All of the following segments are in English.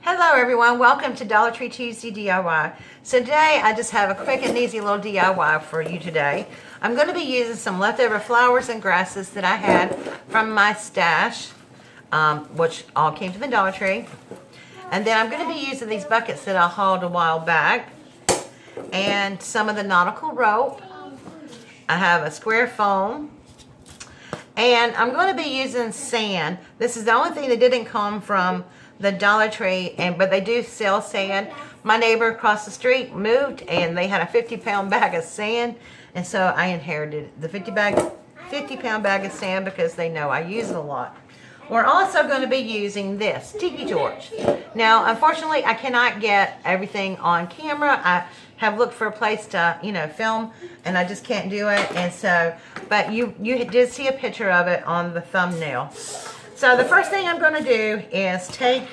Hello everyone, welcome to Dollar Tree Tuesday DIY. So today I just have a quick and easy little DIY for you today. I'm going to be using some leftover flowers and grasses that I had from my stash, which all came from the Dollar Tree. And then I'm going to be using these buckets that I hauled a while back, and some of the nautical rope. I have a square foam, and I'm going to be using sand. This is the only thing that didn't come from the Dollar Tree, but they do sell sand. My neighbor across the street moved and they had a 50-pound bag of sand, and so I inherited the 50-pound bag of sand because they know I use it a lot. We're also going to be using this Tiki torch. Now, unfortunately, I cannot get everything on camera. I have looked for a place to, film, and I just can't do it. And so, but you did see a picture of it on the thumbnail. So the first thing I'm going to do is take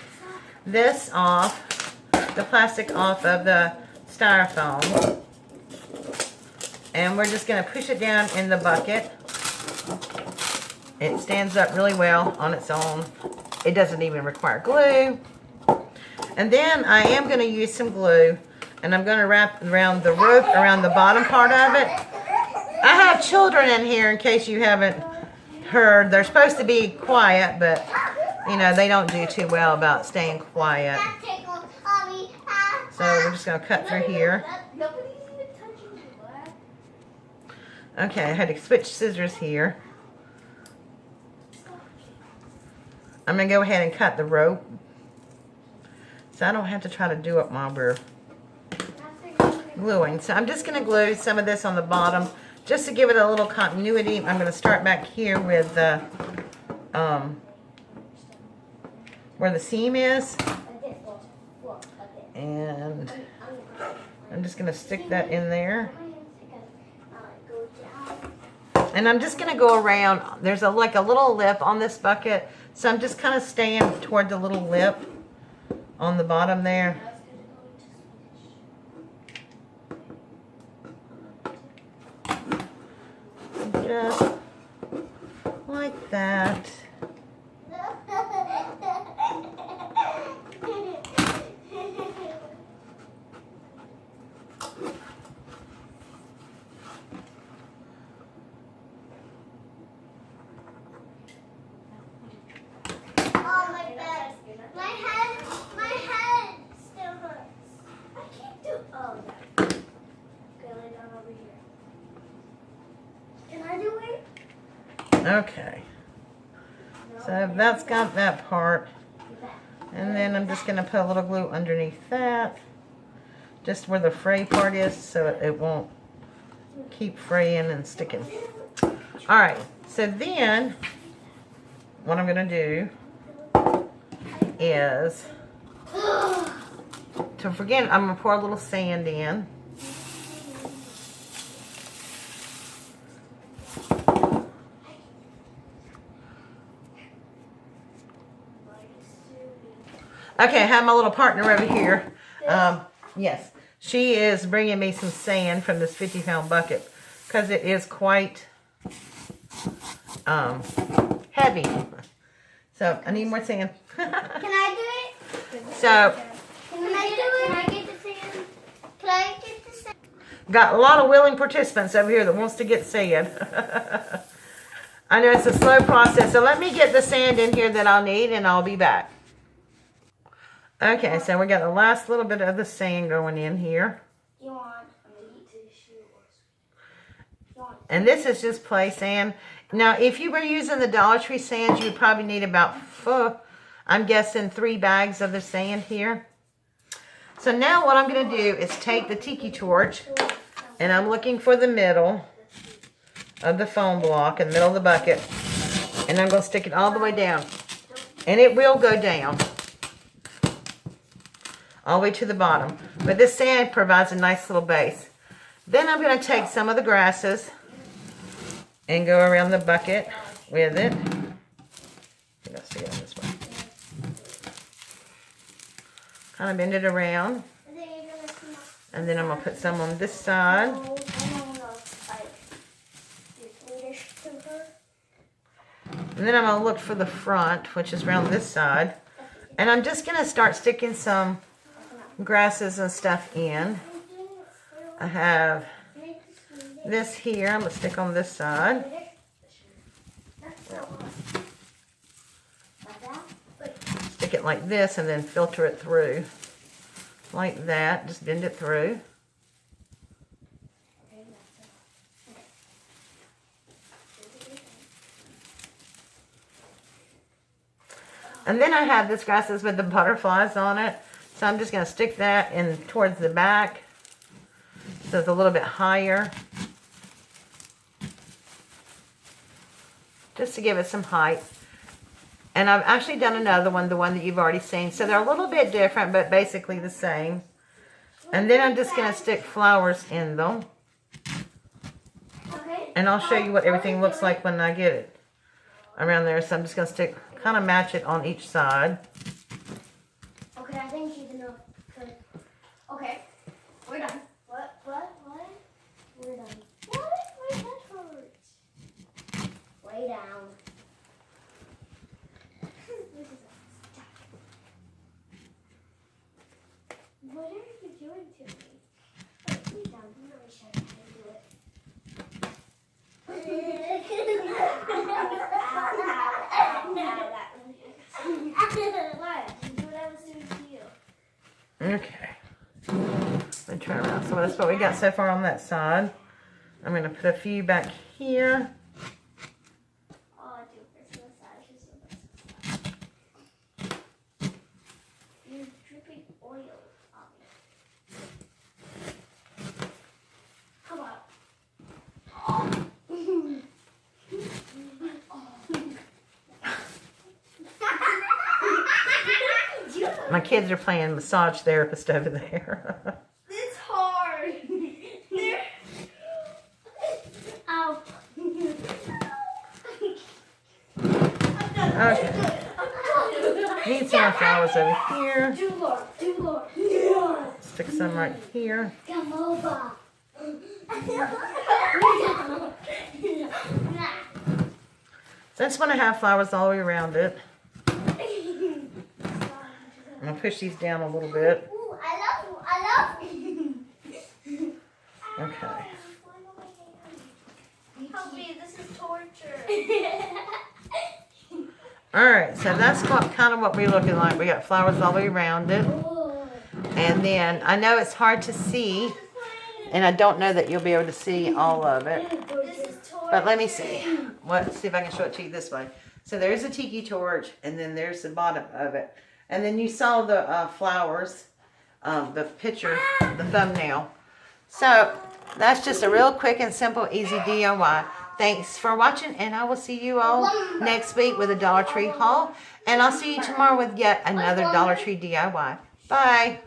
this off, the plastic off of the styrofoam, and we're just going to push it down in the bucket. It stands up really well on its own. It doesn't even require glue. And then I am going to use some glue, and I'm going to wrap around the rope, around the bottom part of it. I have children in here in case you haven't heard. They're supposed to be quiet, but they don't do too well about staying quiet. So we're just going to cut through here. Okay, I had to switch scissors here. I'm going to go ahead and cut the rope, so I don't have to try to do it while we're gluing. So I'm just going to glue some of this on the bottom just to give it a little continuity. I'm going to start back here with the where the seam is, and I'm just going to stick that in there. And I'm just going to go around. There's like a little lip on this bucket, so I'm just kind of staying toward the little lip on the bottom there. Just like that. Okay, so that's got that part, and then I'm just going to put a little glue underneath that, just where the fray part is, so it won't keep fraying and sticking. Alright, so then what I'm going to do is, I'm going to pour a little sand in. Okay, I have my little partner over here. Yes, she is bringing me some sand from this 50-pound bucket because it is quite heavy. So I need more sand. Can I do it? So, can I do it? Can I get the sand? Can I get the sand? Got a lot of willing participants over here that wants to get sand. I know it's a slow process, so let me get the sand in here that I'll need, and I'll be back. Okay, so we got the last little bit of the sand going in here. And this is just play sand. Now, if you were using the Dollar Tree sand, you'd probably need about, I'm guessing, 3 bags of the sand here. So now what I'm going to do is take the Tiki torch, and I'm looking for the middle of the foam block, in the middle of the bucket, and I'm going to stick it all the way down. And it will go down all the way to the bottom. But this sand provides a nice little base. Then I'm going to take some of the grasses and go around the bucket with it. Let's see it this way. Kind of bend it around. And then I'm going to put some on this side. And then I'm going to look for the front, which is around this side. And I'm just going to start sticking some grasses and stuff in. I have this here. I'm going to stick on this side. Stick it like this and then filter it through. Like that. Just bend it through. And then I have this grasses with the butterflies on it. So I'm just going to stick that in towards the back. So it's a little bit higher. Just to give it some height. And I've actually done another one, the one that you've already seen. So they're a little bit different, but basically the same. And then I'm just going to stick flowers in them. And I'll show you what everything looks like when I get it around there. So I'm just going to stick, kind of match it on each side. Okay, I think she's enough. Okay, we're done. What? We're done. What? My head hurts. Lay down. What are you doing to me? Lay down. I'm not really sure how to do it. Okay. Let me turn around. So that's what we got so far on that side. I'm going to put a few back here. You're dripping oil on me. Come on. My kids are playing massage therapist over there. It's hard. Ow. Okay. Need some more flowers over here. Do more. Stick some right here. Come over. So I just want to have flowers all the way around it. I'm going to push these down a little bit. Ooh, I love you. Okay. Help me, this is torture. Alright, so that's kind of what we're looking like. We got flowers all the way around it. And then, I know it's hard to see, and I don't know that you'll be able to see all of it. But let me see. Let's see if I can show it to you this way. So there's a tiki torch, and then there's the bottom of it. And then you saw the flowers, the picture, the thumbnail. So that's just a real quick and simple, easy DIY. Thanks for watching, and I will see you all next week with a Dollar Tree haul. And I'll see you tomorrow with yet another Dollar Tree DIY. Bye.